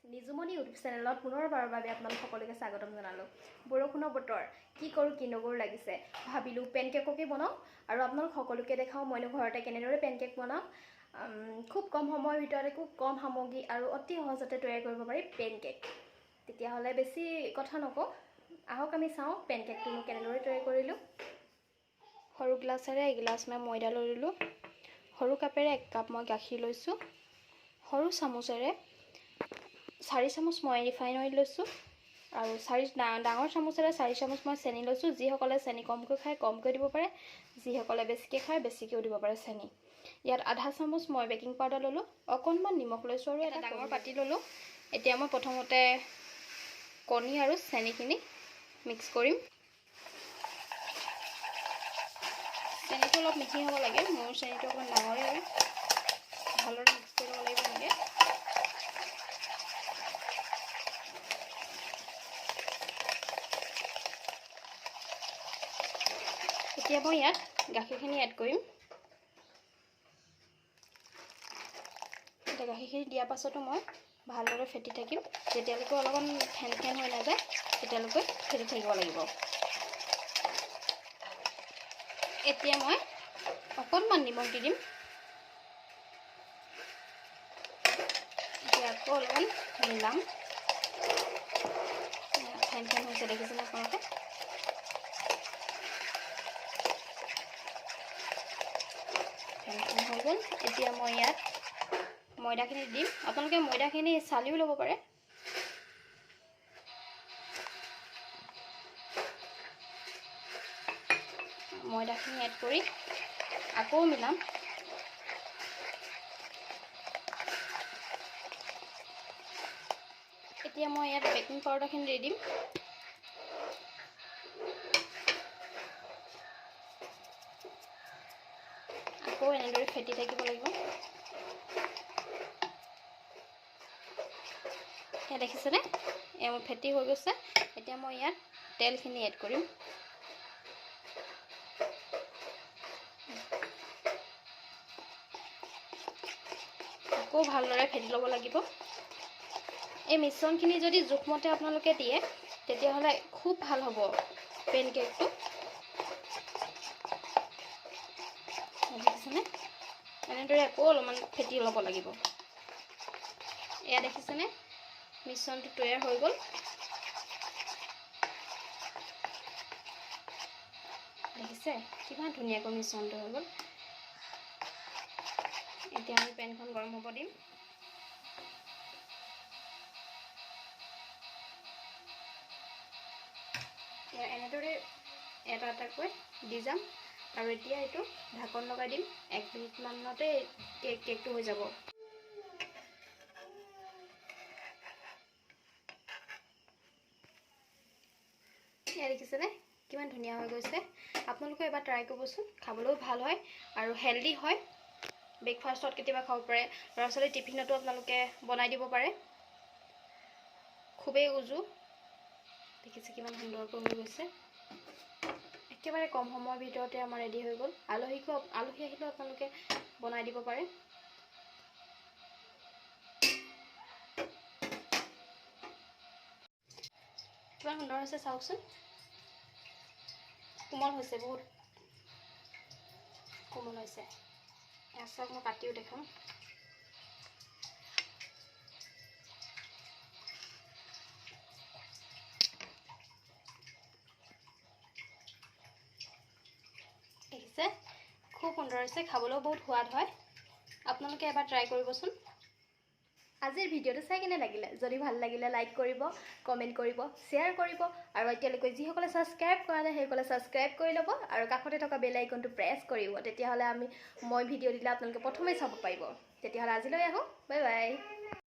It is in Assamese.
নিজুমনি ইউটিউব চেনেলত পুনৰবাৰৰ বাবে আপোনালোক সকলোকে স্বাগতম জনালোঁ। বৰষুণৰ বতৰ কি কৰোঁ কি নকৰোঁ লাগিছে, ভাবিলোঁ পেনকেককে বনাওঁ আৰু আপোনালোক সকলোকে দেখাওঁ মইনো ঘৰতে কেনেদৰে পেনকেক বনাওঁ। খুব কম সময়ৰ ভিতৰতে খুব কম সামগ্ৰী আৰু অতি সহজতে তৈয়াৰ কৰিব পাৰি পেনকেক। তেতিয়াহ'লে বেছি কথা নকওঁ, আহক আমি চাওঁ পেনকেকটোনো কেনেদৰে তৈয়াৰ কৰিলোঁ। সৰু গ্লাছেৰে এগিলাচ মই ময়দা লৈ ল'লোঁ। সৰু কাপেৰে 1 কাপ মই গাখীৰ লৈছোঁ। সৰু চামুচেৰে 4 চামুচ মই ৰিফাইন অইল লৈছোঁ আৰু ডাঙৰ চামুচেৰে 4 চামুচ মই চেনি লৈছোঁ। যিসকলে চেনি কমকৈ খায় কমকৈ দিব পাৰে, যিসকলে বেছিকৈ খায় বেছিকৈও দিব পাৰে চেনি। ইয়াত আধা চামুচ মই বেকিং পাউডাৰ ল'লোঁ, অকণমান নিমখ লৈছোঁ আৰু এটা ডাঙৰ পাতি ল'লোঁ। এতিয়া মই প্ৰথমতে কণী আৰু চেনিখিনি মিক্স কৰিম। চেনিটো অলপ মিহি হ'ব লাগে, মোৰ চেনিটো অকণমান ডাঙৰে আৰু ভালদৰে মিক্স কৰিব লাগিব এনেকৈ। এতিয়া মই ইয়াত গাখীৰখিনি এড কৰিম। এতিয়া গাখীৰখিনি দিয়াৰ পাছতো মই ভালদৰে ফেটি থাকিম। যেতিয়ালৈকে অলপমান ফেন হৈ নাযায় তেতিয়ালৈকে ফেটি থাকিব লাগিব। এতিয়া মই অকণমান নিমখ দি দিম। এতিয়া আকৌ অলপমান মিলাম। ফেন হৈছে দেখিছেনে আপোনালোকে? হৈ গ'ল। এতিয়া মই ইয়াত ময়দাখিনি দিম। আপোনালোকে ময়দাখিনি চালিও ল'ব পাৰে। ময়দাখিনি এড কৰি আকৌ মিলাম। এতিয়া মই ইয়াত বেকিং পাউডাৰখিনি দি দিম। আকৌ এনেদৰে ফেটি থাকিব লাগিব। এয়া দেখিছেনে? এয়া মোৰ ফেটি হৈ গৈছে। এতিয়া মই ইয়াত তেলখিনি এড কৰিম। আকৌ ভালদৰে ফেটি ল'ব লাগিব। এই মিশ্ৰণখিনি যদি জোখমতে আপোনালোকে দিয়ে তেতিয়াহ'লে খুব ভাল হ'ব পেনকেকটো। দেখিছেনে? এনেদৰে আকৌ অলপমান ফেটি ল'ব লাগিব। এয়া দেখিছেনে? মিশ্ৰণটো তৈয়াৰ হৈ গ'ল। দেখিছে কিমান ধুনীয়াকৈ মিশ্ৰণটো হৈ গ'ল। এতিয়া আমি পেনখন গৰম হ'ব দিম। এনেদৰে এটা এটাকৈ দি যাম আৰু এতিয়া এইটো ঢাকন লগাই দিম। 1 মিনিটমানতে কেকটো হৈ যাব। এয়া দেখিছেনে কিমান ধুনীয়া হৈ গৈছে। আপোনালোকে এবাৰ ট্ৰাই কৰিবচোন, খাবলৈও ভাল হয় আৰু হেল্ডি হয়। ব্ৰেকফাষ্টত কেতিয়াবা খাব পাৰে, ল'ৰা ছোৱালী টিফিনতো আপোনালোকে বনাই দিব পাৰে। খুবেই উজু। দেখিছে কিমান সুন্দৰকৈ হৈ গৈছে। একেবাৰে কম সময়ৰ ভিতৰতে আমাৰ ৰেডি হৈ গ'ল। আলহী আহিলেও আপোনালোকে বনাই দিব পাৰে। কিমান সুন্দৰ হৈছে চাওকচোন। কোমল হৈছে, বহুত কোমল হৈছে। চাওক মই কাটিও দেখাম। দেখিছে খুব সুন্দৰ হৈছে, খাবলৈও বহুত সোৱাদ হয়। আপোনালোকে এবাৰ ট্ৰাই কৰিবচোন। আজিৰ ভিডিঅ'টো চাই কেনে লাগিলে? যদি ভাল লাগিলে লাইক কৰিব, কমেণ্ট কৰিব, শ্বেয়াৰ কৰিব আৰু এতিয়ালৈকে যিসকলে ছাবস্ক্ৰাইব কৰা নাই সেইসকলে ছাবস্ক্ৰাইব কৰি ল'ব আৰু কাষতে থকা বেল আইকনটো প্ৰেছ কৰিব। তেতিয়াহ'লে মই ভিডিঅ' দিলে আপোনালোকে প্ৰথমেই চাব পাৰিব। তেতিয়াহ'লে আজিলৈ আহোঁ। Bye bye.